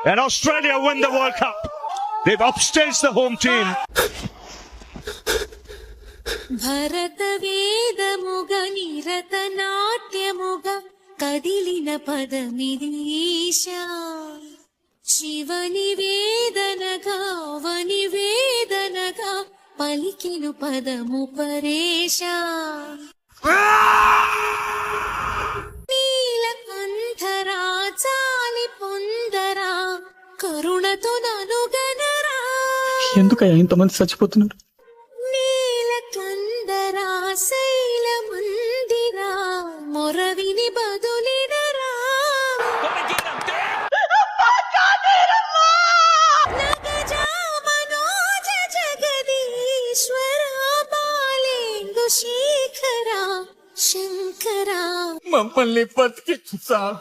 And Australia win the World Cup. They've upstaged the home team. భరత వేదముగ నిరత నాట్యముగ కదిలిన పదమిది ఈశా శివని వేదనగా వని వేదనగా పలికిను పదము పరేశా నీలకంఠరా చాలి పొందరా కరుణతో ననుగనరా. ఎందుకయ్యా ఇంతమంది చచ్చిపోతున్నారు? నీలకందరా శైల మందిరా మొరవిని బదులినరా. నగజా మనోజ జగదీశ్వర బాలేందు శేఖరా శంకరా మమ్మల్ని బతికించు సార్.